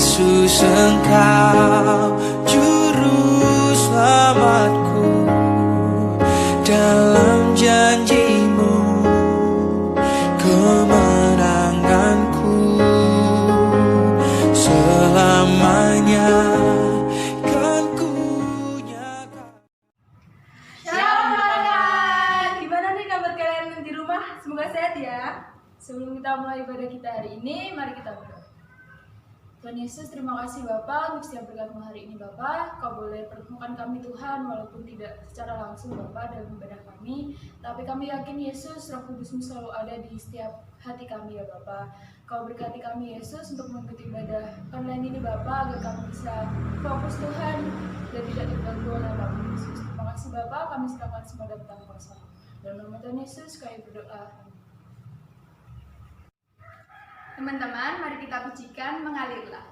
Yesus, Engkau juru selamatku. Dalam janji-Mu kemenanganku selamanya kan ku nyatakan. Shalom kawan, gimana nih kabar kalian di rumah? Semoga sehat ya. Sebelum kita mulai ibadah kita hari ini, mari kita berdoa. Tuhan Yesus, terima kasih Bapa untuk setiap berkat-Mu hari ini Bapa. Kau boleh pertemukan kami Tuhan, walaupun tidak secara langsung Bapa dalam ibadah kami, tapi kami yakin Yesus, Roh Kudus-Mu selalu ada di setiap hati kami ya Bapa. Kau berkati kami Yesus untuk mengikuti ibadah online ini Bapa, agar kami bisa fokus Tuhan dan tidak terganggu oleh apapun Yesus. Terima kasih Bapa, kami serahkan semua dalam tangan kuasa. Dalam nama Tuhan Yesus kami berdoa. Teman-teman, mari kita pujikan Mengalirlah.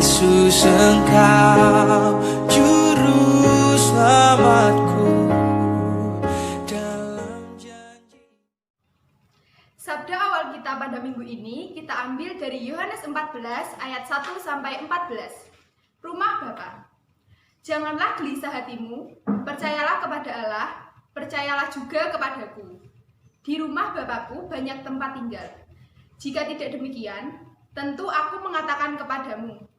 Yesus Engkau juru selamatku dalam janji. Sabda awal kita pada minggu ini kita ambil dari Yohanes 14 ayat 1 sampai 14. Rumah Bapa. Janganlah gelisah hatimu, percayalah kepada Allah, percayalah juga kepadaku. Di rumah Bapakku banyak tempat tinggal. Jika tidak demikian, tentu aku mengatakan kepadamu,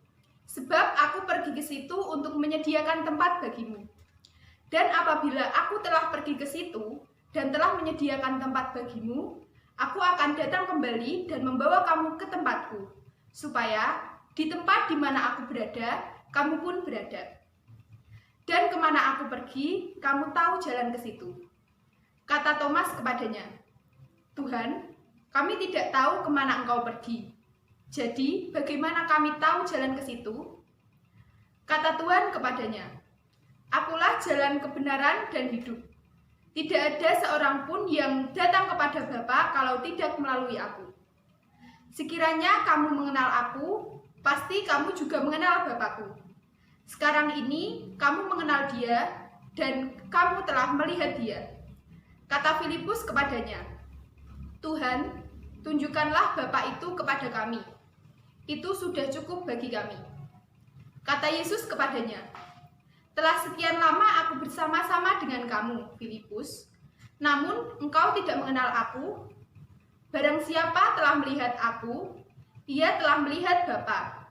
sebab aku pergi ke situ untuk menyediakan tempat bagimu. Dan apabila aku telah pergi ke situ dan telah menyediakan tempat bagimu, aku akan datang kembali dan membawa kamu ke tempatku, supaya di tempat di mana aku berada, kamu pun berada. Dan kemana aku pergi, kamu tahu jalan ke situ. Kata Thomas kepadanya, Tuhan, kami tidak tahu kemana engkau pergi. Jadi, bagaimana kami tahu jalan ke situ? Kata Tuhan kepadanya, Akulah jalan kebenaran dan hidup. Tidak ada seorang pun yang datang kepada Bapa kalau tidak melalui aku. Sekiranya kamu mengenal aku, pasti kamu juga mengenal Bapakku. Sekarang ini kamu mengenal Dia dan kamu telah melihat Dia. Kata Filipus kepadanya, Tuhan, tunjukkanlah Bapa itu kepada kami. Itu sudah cukup bagi kami. Kata Yesus kepadanya, telah sekian lama aku bersama-sama dengan kamu, Filipus, namun engkau tidak mengenal aku. Barang siapa telah melihat aku, ia telah melihat Bapa.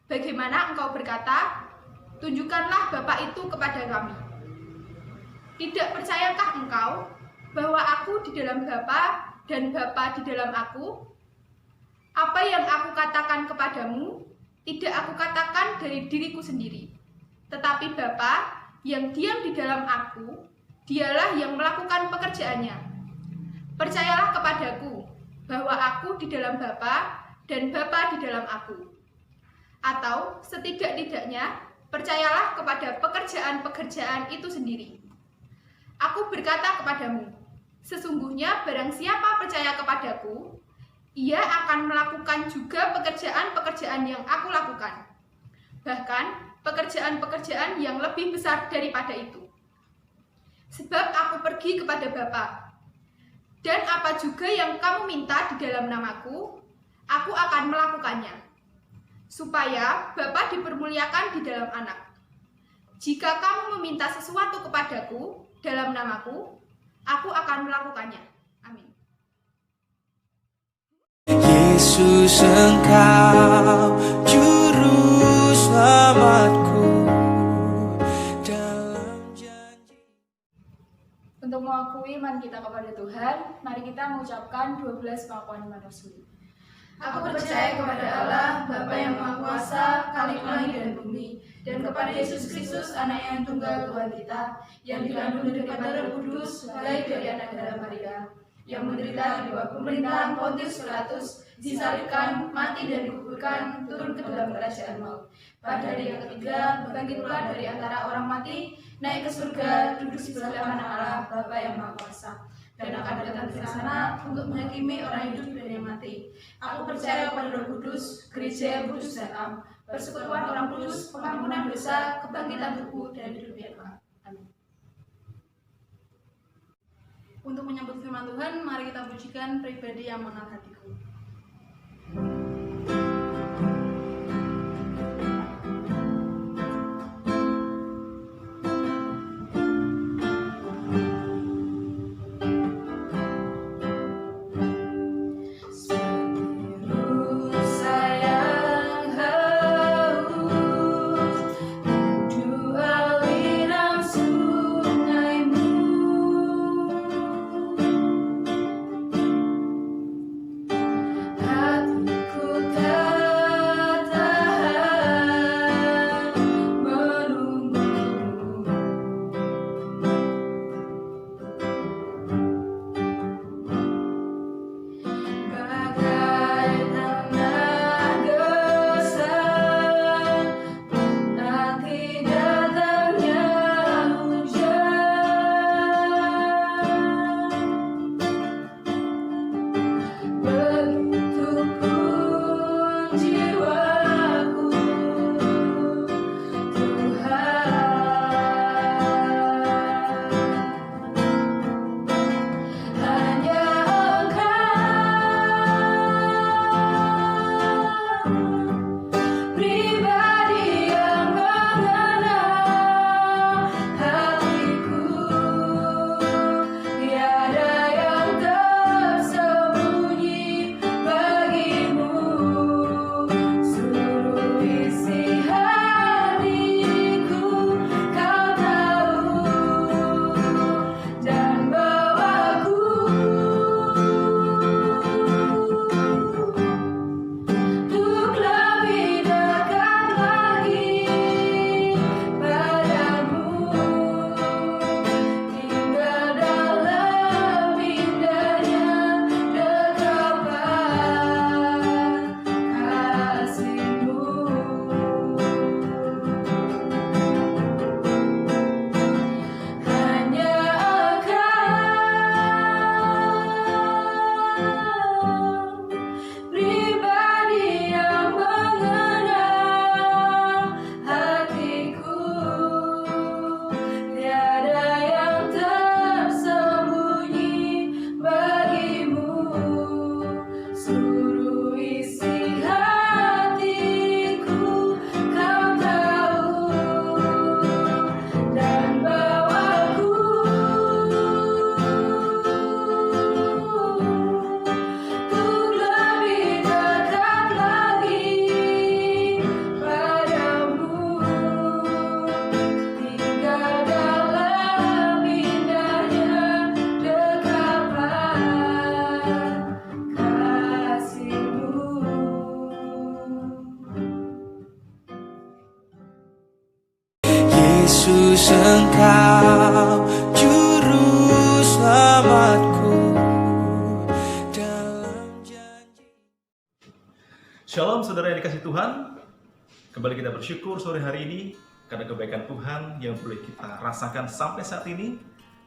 Bagaimana engkau berkata, tunjukkanlah Bapa itu kepada kami. Tidak percayakah engkau bahwa aku di dalam Bapa dan Bapa di dalam aku? Apa yang aku katakan kepadamu, tidak aku katakan dari diriku sendiri. Tetapi Bapa yang diam di dalam aku, dialah yang melakukan pekerjaannya. Percayalah kepadaku bahwa aku di dalam Bapa dan Bapa di dalam aku. Atau setidak-tidaknya, percayalah kepada pekerjaan-pekerjaan itu sendiri. Aku berkata kepadamu, sesungguhnya barang siapa percaya kepadaku, ia akan melakukan juga pekerjaan-pekerjaan yang aku lakukan. Bahkan pekerjaan-pekerjaan yang lebih besar daripada itu. Sebab aku pergi kepada Bapa. Dan apa juga yang kamu minta di dalam namaku, aku akan melakukannya. Supaya Bapa dipermuliakan di dalam Anak. Jika kamu meminta sesuatu kepadaku dalam namaku, aku akan melakukannya. Amin. Yesus Engkau juru selamatku dalam janji. Untuk mengakui iman kita kepada Tuhan, mari kita mengucapkan 12 pengakuan iman Rasul. Aku percaya kepada Allah, Bapa yang Maha Kuasa, Khalik langit dan bumi, dan kepada Yesus Kristus, Anak yang tunggal Tuhan kita, yang dikandung daripada Roh Kudus, lahir dari anak darah Maria, yang menderita di bawah pemerintahan Pontius Pilatus, disalibkan, mati dan dikuburkan, turun ke dalam kerajaan maut. Pada hari yang ketiga, bangkit pula dari antara orang mati, naik ke surga, duduk di sebelah kanan Allah, Bapa yang Maha Kuasa, dan akan datang ke sana untuk menghakimi orang hidup dan yang mati. Aku percaya pada Roh Kudus, gereja yang kudus dan am, persekutuan orang kudus, pengampunan dosa, kebangkitan tubuh, dan hidup yang kekal. Amin. Untuk menyambut firman Tuhan, mari kita pujikan pribadi yang mengenal hatiku. Yesus Engkau Juru Selamatku dalam janji. Shalom saudara yang dikasih Tuhan. Kembali kita bersyukur sore hari ini karena kebaikan Tuhan yang boleh kita rasakan sampai saat ini.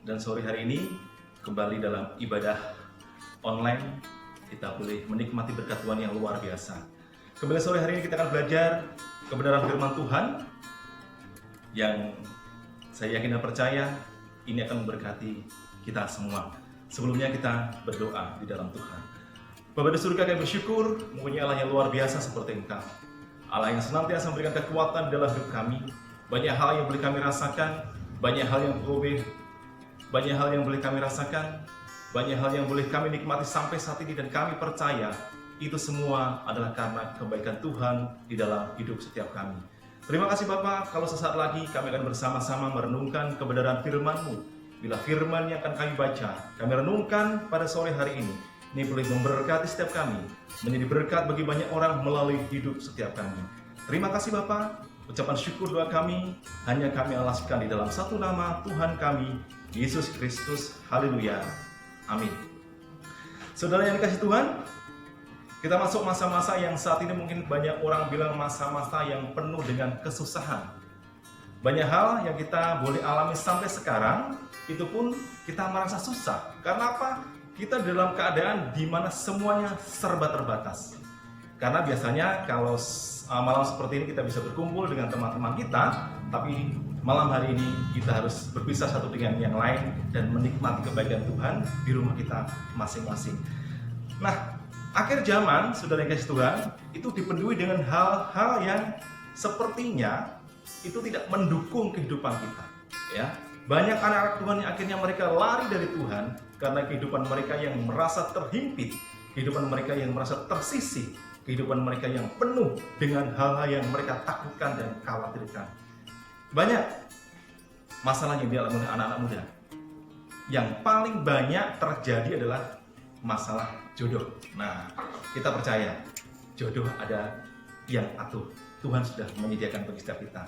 Dan sore hari ini kembali dalam ibadah online kita boleh menikmati berkat Tuhan yang luar biasa. Kembali sore hari ini kita akan belajar kebenaran firman Tuhan yang saya yakin dan percaya ini akan memberkati kita semua. Sebelumnya kita berdoa di dalam Tuhan. Bapa di surga, kami bersyukur mempunyai Allah yang luar biasa seperti Engkau. Allah yang senantiasa memberikan kekuatan dalam hidup kami. Banyak hal yang boleh kami rasakan, banyak hal yang boleh kami rasakan, banyak hal yang boleh kami nikmati sampai saat ini, dan kami percaya itu semua adalah karena kebaikan Tuhan di dalam hidup setiap kami. Terima kasih Bapa, kalau sesaat lagi kami akan bersama-sama merenungkan kebenaran firman-Mu. Bila firman yang akan kami baca, kami renungkan pada sore hari ini boleh memberkati setiap kami, menjadi berkat bagi banyak orang melalui hidup setiap kami. Terima kasih Bapa. Ucapan syukur doa kami hanya kami alaskan di dalam satu nama Tuhan kami, Yesus Kristus. Haleluya. Amin. Saudara yang dikasih Tuhan, kita masuk masa-masa yang saat ini mungkin banyak orang bilang masa-masa yang penuh dengan kesusahan. Banyak hal yang kita boleh alami sampai sekarang, itu pun kita merasa susah. Karena apa? Kita dalam keadaan di mana semuanya serba terbatas. Karena biasanya kalau malam seperti ini kita bisa berkumpul dengan teman-teman kita, tapi malam hari ini kita harus berpisah satu dengan yang lain dan menikmati kebaikan Tuhan di rumah kita masing-masing. Nah, akhir zaman, saudara yang kasih Tuhan, itu dipenuhi dengan hal-hal yang sepertinya itu tidak mendukung kehidupan kita. Ya, banyak anak-anak Tuhan yang akhirnya mereka lari dari Tuhan karena kehidupan mereka yang merasa terhimpit, kehidupan mereka yang merasa tersisih, kehidupan mereka yang penuh dengan hal-hal yang mereka takutkan dan khawatirkan. Banyak masalah yang dialami oleh anak-anak muda. Yang paling banyak terjadi adalah masalah jodoh. Nah, kita percaya jodoh ada yang atur. Tuhan sudah menyediakan bagi setiap kita.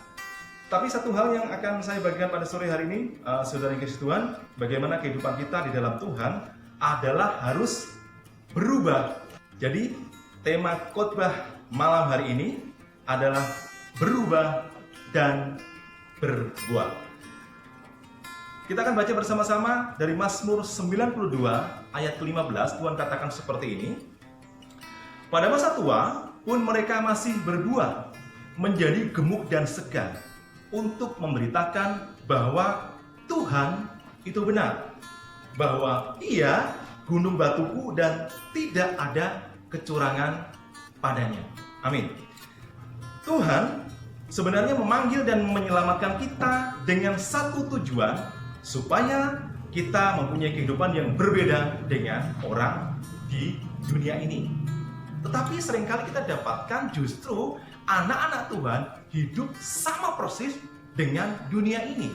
Tapi satu hal yang akan saya bagikan pada sore hari ini, saudara yang kasih Tuhan, bagaimana kehidupan kita di dalam Tuhan adalah harus berubah. Jadi, tema khotbah malam hari ini adalah berubah dan berbuah. Kita akan baca bersama-sama dari Mazmur 92 ayat ke-15. Tuhan katakan seperti ini. Pada masa tua pun mereka masih berbuah, menjadi gemuk dan segar, untuk memberitakan bahwa Tuhan itu benar, bahwa Ia gunung batuku dan tidak ada kecurangan padanya. Amin. Tuhan sebenarnya memanggil dan menyelamatkan kita dengan satu tujuan, supaya kita mempunyai kehidupan yang berbeda dengan orang di dunia ini. Tetapi seringkali kita dapatkan justru anak-anak Tuhan hidup sama persis dengan dunia ini.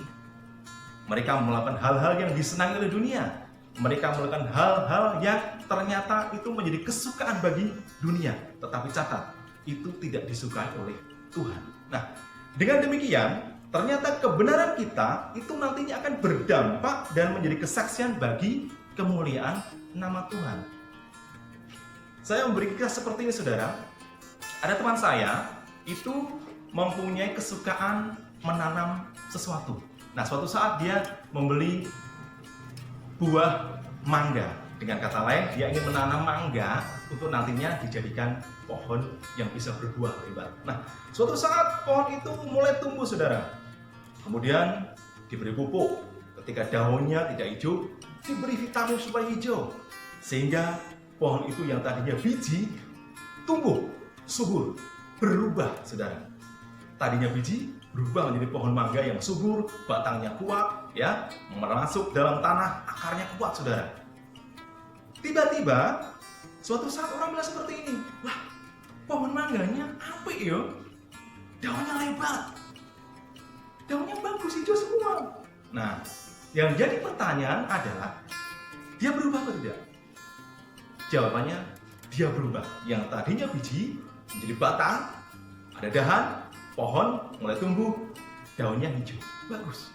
Mereka melakukan hal-hal yang disenangi oleh dunia. Mereka melakukan hal-hal yang ternyata itu menjadi kesukaan bagi dunia. Tetapi catat, itu tidak disukai oleh Tuhan. Nah, dengan demikian, ternyata kebenaran kita itu nantinya akan berdampak dan menjadi kesaksian bagi kemuliaan nama Tuhan. Saya memberi kisah seperti ini, saudara. Ada teman saya itu mempunyai kesukaan menanam sesuatu. Nah, suatu saat dia membeli buah mangga. Dengan kata lain, dia ingin menanam mangga untuk nantinya dijadikan pohon yang bisa berbuah lebat. Nah, suatu saat pohon itu mulai tumbuh, saudara. Kemudian diberi pupuk. Ketika daunnya tidak hijau, diberi vitamin supaya hijau. Sehingga pohon itu yang tadinya biji, tumbuh, subur, berubah, saudara. Tadinya biji, berubah menjadi pohon mangga yang subur, batangnya kuat, ya, masuk dalam tanah, akarnya kuat, saudara. Tiba-tiba, suatu saat orang bilang seperti ini, wah, pohon mangganya apik ya, daunnya lebat, daunnya bagus, hijau semua. Nah, yang jadi pertanyaan adalah, dia berubah atau tidak? Jawabannya, dia berubah. Yang tadinya biji menjadi batang, ada dahan, pohon mulai tumbuh, daunnya hijau, bagus.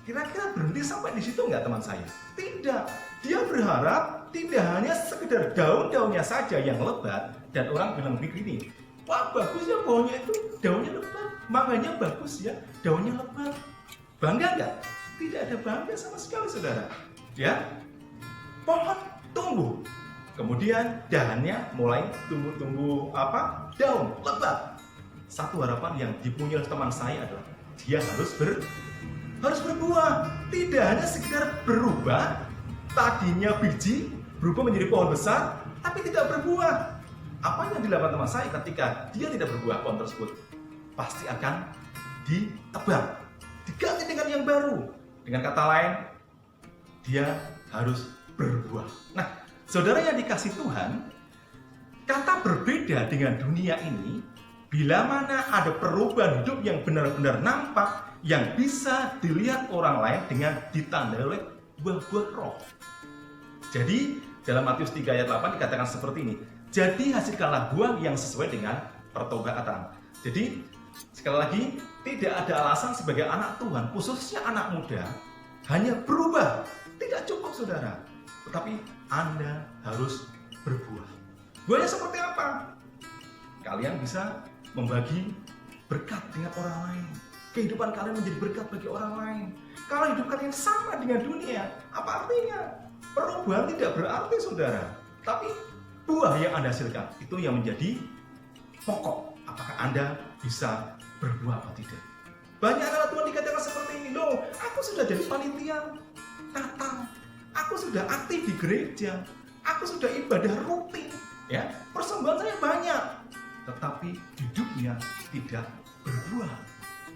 Kira-kira berhenti sampai di situ nggak teman saya? Tidak. Dia berharap tidak hanya sekedar daun-daunnya saja yang lebat dan orang bilang begini, wah bagus ya pohonnya itu, daunnya lebat, makanya bagus ya, daunnya lebat. Bangga nggak? Tidak ada bangga sama sekali saudara. Ya, pohon tumbuh, kemudian dahannya mulai tumbuh apa? Daun lebat. Satu harapan yang dipunyai oleh teman saya adalah dia harus berbuah. Tidak hanya sekedar berubah, tadinya biji berubah menjadi pohon besar, tapi tidak berbuah. Apa yang dilakukan teman saya ketika dia tidak berbuah, pohon tersebut pasti akan ditebang, diganti dengan yang baru. Dengan kata lain, dia harus berbuah. Nah, saudara yang dikasih Tuhan, kata berbeda dengan dunia ini, bila mana ada perubahan hidup yang benar-benar nampak, yang bisa dilihat orang lain dengan ditandai oleh buah-buah roh. Jadi, dalam Matius 3 ayat 8 dikatakan seperti ini, jadi hasilkanlah buah yang sesuai dengan pertobatan. Jadi, sekali lagi, tidak ada alasan sebagai anak Tuhan, khususnya anak muda, hanya berubah. Tidak cukup saudara, tetapi Anda harus berbuah. Buahnya seperti apa? Kalian bisa membagi berkat dengan orang lain. Kehidupan kalian menjadi berkat bagi orang lain. Kalau hidup kalian sama dengan dunia, apa artinya? Perubahan tidak berarti saudara, tapi buah yang Anda hasilkan itu yang menjadi pokok. Apakah Anda bisa berbuah atau tidak? Banyak anak Tuhan dikatakan seperti ini, loh, aku sudah jadi panitia Natal, aku sudah aktif di gereja, aku sudah ibadah rutin, ya, persembahan saya banyak, tetapi hidupnya tidak berbuah.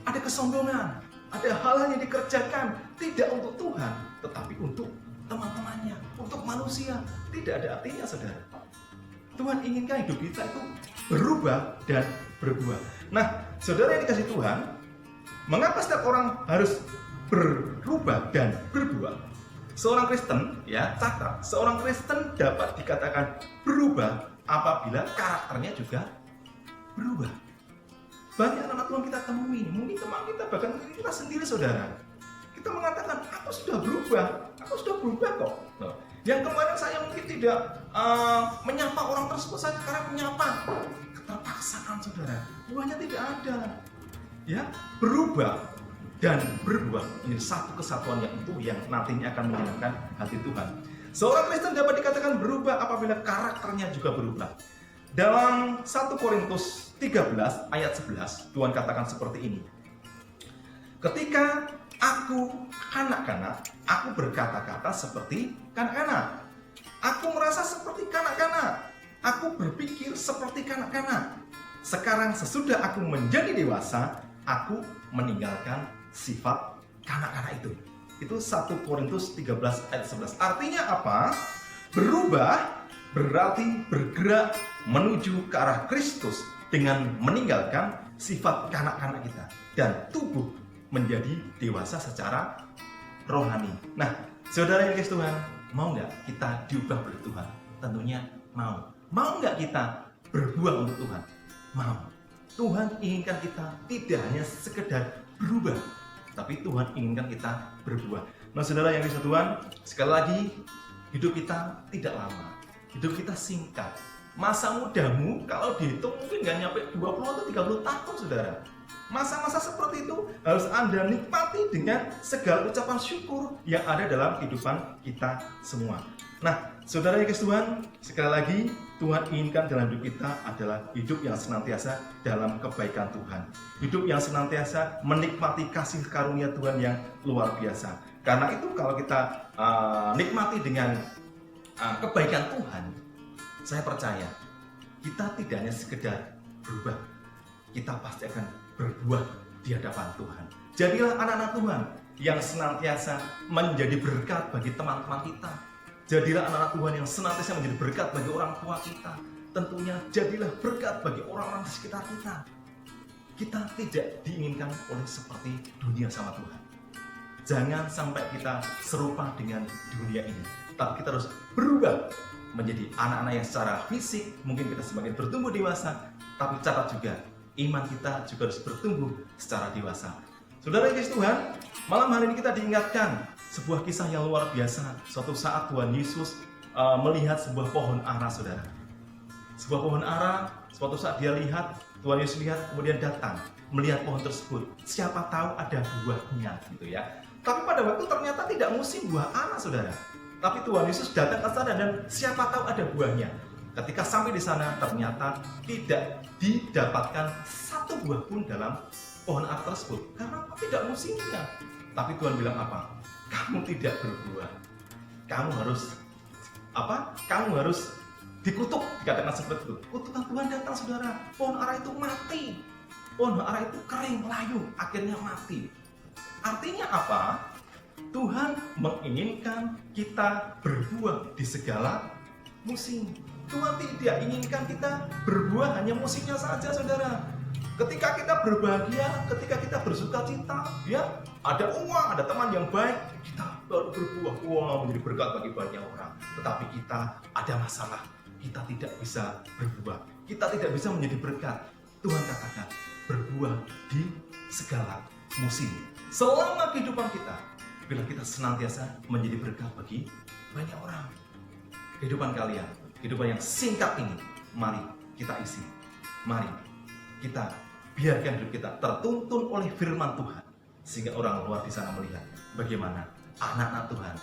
Ada kesombongan, ada hal-hal yang dikerjakan tidak untuk Tuhan, tetapi untuk teman-temannya, untuk manusia. Tidak ada artinya saudara. Tuhan inginkan hidup kita itu berubah dan berbuah. Nah, saudara yang dikasih Tuhan, mengapa setiap orang harus berubah dan berbuah? Seorang Kristen, ya, catat, seorang Kristen dapat dikatakan berubah apabila karakternya juga berubah. Banyak anak Tuhan kita temui, mungkin teman kita, bahkan kita sendiri saudara. Kita mengatakan, aku sudah berubah kok. Nah, yang kemarin saya mungkin tidak menyapa orang tersebut, saya sekarang menyapa. Keterpaksaan saudara, buahnya tidak ada. Ya, berubah dan berbuah menjadi satu kesatuan yang utuh yang nantinya akan menyenangkan hati Tuhan. Seorang Kristen dapat dikatakan berubah apabila karakternya juga berubah. Dalam 1 Korintus 13 ayat 11, Tuhan katakan seperti ini. Ketika aku kanak-kanak, aku berkata-kata seperti kanak-kanak. Aku merasa seperti kanak-kanak. Aku berpikir seperti kanak-kanak. Sekarang sesudah aku menjadi dewasa, aku meninggalkan sifat kanak-kanak itu. Itu 1 Korintus 13 ayat 11. Artinya apa? Berubah berarti bergerak menuju ke arah Kristus dengan meninggalkan sifat kanak-kanak kita dan tubuh menjadi dewasa secara rohani. Nah, saudara yang dikasihi Tuhan, mau nggak kita diubah oleh Tuhan? Tentunya mau. Mau nggak kita berbuah untuk Tuhan? Mau. Tuhan inginkan kita tidak hanya sekedar berubah, tapi Tuhan inginkan kita berbuah. Nah, saudara yang dikasihi Tuhan, sekali lagi, hidup kita tidak lama. Hidup kita singkat. Masa mudamu kalau dihitung mungkin nggak nyampe 20 atau 30 tahun saudara. Masa-masa seperti itu harus Anda nikmati dengan segala ucapan syukur yang ada dalam kehidupan kita semua. Nah, saudara yang dikasihi Tuhan, sekali lagi Tuhan inginkan dalam hidup kita adalah hidup yang senantiasa dalam kebaikan Tuhan. Hidup yang senantiasa menikmati kasih karunia Tuhan yang luar biasa. Karena itu kalau kita nikmati dengan kebaikan Tuhan, saya percaya kita tidak hanya sekedar berubah, kita pasti akan berbuah di hadapan Tuhan. Jadilah anak-anak Tuhan yang senantiasa menjadi berkat bagi teman-teman kita. Jadilah anak-anak Tuhan yang senantiasa menjadi berkat bagi orang tua kita. Tentunya jadilah berkat bagi orang-orang di sekitar kita. Kita tidak diinginkan oleh seperti dunia sama Tuhan. Jangan sampai kita serupa dengan dunia ini, tapi kita harus berubah menjadi anak-anak yang secara fisik mungkin kita semakin bertumbuh dewasa, tapi catat juga iman kita juga harus bertumbuh secara dewasa. Saudara yang kasih Tuhan, malam hari ini kita diingatkan sebuah kisah yang luar biasa. Suatu saat Tuhan Yesus melihat sebuah pohon ara, saudara. Sebuah pohon ara, suatu saat dia lihat, Tuhan Yesus lihat, kemudian datang melihat pohon tersebut. Siapa tahu ada buahnya, gitu ya. Tapi pada waktu ternyata tidak musim buah ara, saudara. Tapi Tuhan Yesus datang ke sana dan siapa tahu ada buahnya. Ketika sampai di sana ternyata tidak didapatkan satu buah pun dalam pohon ara tersebut karena tidak musimnya. Tapi Tuhan bilang apa? Kamu tidak berbuah. Kamu harus apa? Kamu harus dikutuk, dikatakan seperti itu. Kutukan Tuhan datang, saudara. Pohon ara itu mati. Pohon ara itu kering, layu, akhirnya mati. Artinya apa? Tuhan menginginkan kita berbuah di segala musim. Tuhan tidak inginkan kita berbuah hanya musimnya saja, saudara. Ketika kita berbahagia, ketika kita bersuka cita, ya, ada uang, ada teman yang baik, kita baru berbuah, wah, menjadi berkat bagi banyak orang. Tetapi kita ada masalah, kita tidak bisa berbuah, kita tidak bisa menjadi berkat. Tuhan katakan, berbuah di segala musim. Selama kehidupan kita, bila kita senantiasa menjadi berkat bagi banyak orang. Kehidupan kalian, kehidupan yang singkat ini, mari kita isi. Mari kita biarkan hidup kita tertuntun oleh firman Tuhan. Sehingga orang luar di sana melihat bagaimana anak-anak Tuhan,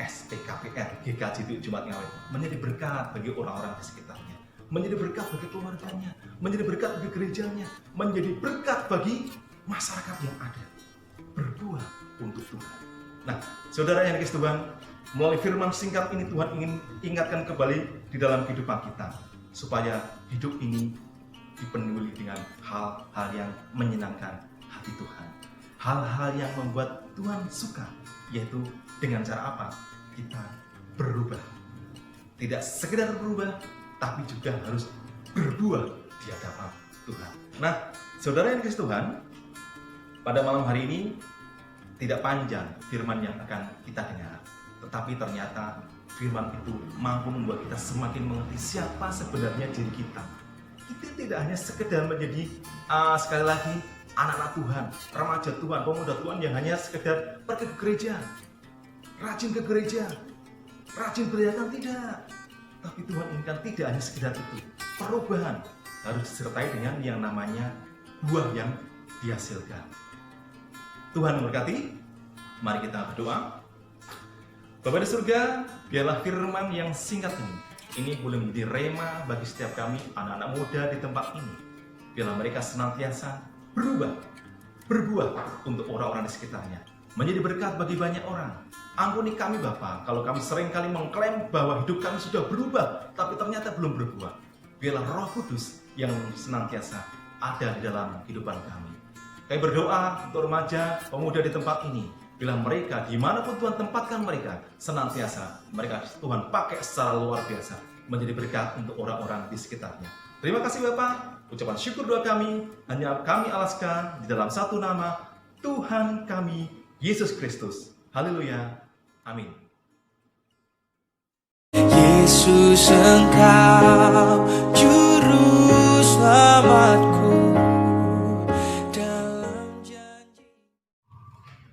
SPKPR, GKJ Jumat Ngawen, menjadi berkat bagi orang-orang di sekitarnya. Menjadi berkat bagi keluarganya, menjadi berkat bagi gerejanya, menjadi berkat bagi masyarakat yang ada. Berbuah untuk Tuhan. Nah, saudara yang dikasihi Tuhan, melalui firman singkat ini Tuhan ingin ingatkan kembali di dalam kehidupan kita supaya hidup ini dipenuhi dengan hal-hal yang menyenangkan hati Tuhan, hal-hal yang membuat Tuhan suka, yaitu dengan cara apa? Kita berubah, tidak sekedar berubah, tapi juga harus berbuah di hadapan Tuhan. Nah, saudara yang dikasihi Tuhan, pada malam hari ini tidak panjang firman yang akan kita dengar, tetapi ternyata firman itu mampu membuat kita semakin mengerti siapa sebenarnya diri kita. Kita tidak hanya sekedar menjadi sekali lagi anak-anak Tuhan, remaja Tuhan, pemuda Tuhan yang hanya sekedar pergi ke gereja, rajin ke gereja, rajin beribadah, tidak. Tapi Tuhan inginkan tidak hanya sekedar itu. Perubahan harus disertai dengan yang namanya buah yang dihasilkan. Tuhan memberkati. Mari kita berdoa. Bapa di surga, biarlah firman yang singkat ini boleh menjadi rema bagi setiap kami anak-anak muda di tempat ini. Biarlah mereka senantiasa berbuah untuk orang-orang di sekitarnya, menjadi berkat bagi banyak orang. Ampuni kami Bapa, kalau kami seringkali mengklaim bahwa hidup kami sudah berubah, tapi ternyata belum berbuah. Biarlah Roh Kudus yang senantiasa ada di dalam kehidupan kami. Kami berdoa untuk remaja, pemuda di tempat ini. Bila mereka, dimanapun Tuhan tempatkan mereka, senantiasa mereka Tuhan pakai secara luar biasa, menjadi berkat untuk orang-orang di sekitarnya. Terima kasih Bapak, ucapan syukur doa kami, hanya kami alaskan di dalam satu nama, Tuhan kami, Yesus Kristus. Haleluya. Amin. Yesus Engkau Juru Selamatku dalam janji.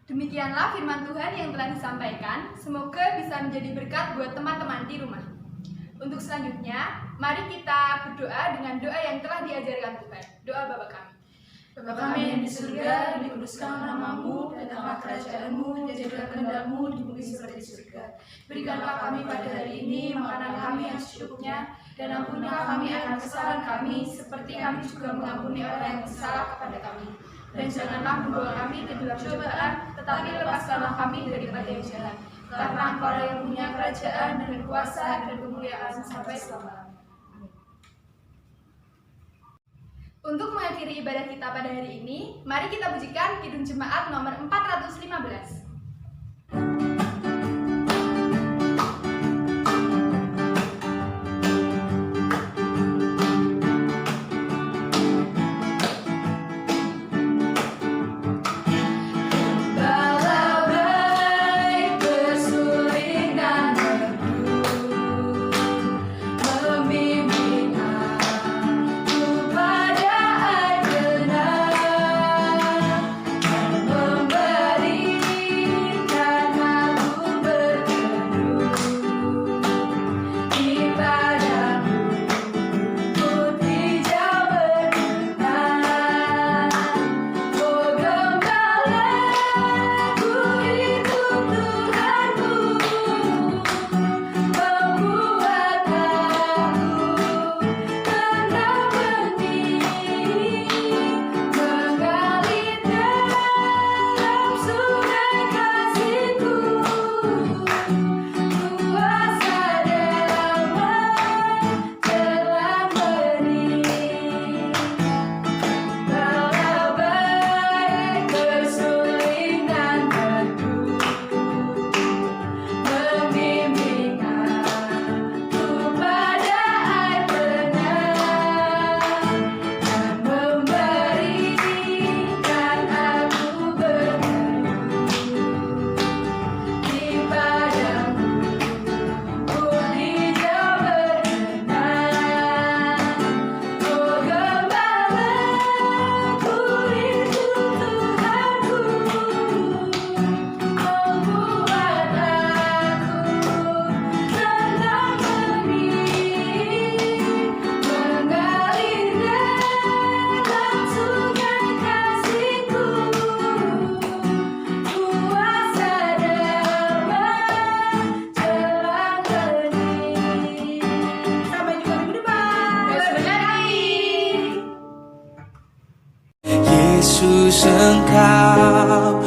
Demikianlah firman Tuhan yang telah disampaikan. Semoga bisa menjadi berkat buat teman-teman di rumah. Untuk selanjutnya, mari kita berdoa dengan doa yang telah diajarkan Tuhan. Doa Bapa kami. Bapa kami yang di surga, dikuduskanlah namamu, datanglah kerajaanmu, jadilah kehendakmu di bumi seperti di surga. Berikanlah kami pada hari ini makanan kami yang secukupnya, dan ampunilah kami akan kesalahan kami, seperti kami juga mengampuni orang yang bersalah kepada kami. Dan janganlah membawa kami ke dalam cobaan, tetapi lepaskanlah kami daripada yang jahat. Karena Engkau yang punya kerajaan dan kuasa dan kemuliaan sampai selama-lamanya. Untuk mengakhiri ibadah kita pada hari ini, mari kita pujikan Kidung Jemaat nomor 415. Memimpin aku pada ajaran. Yesus Engkau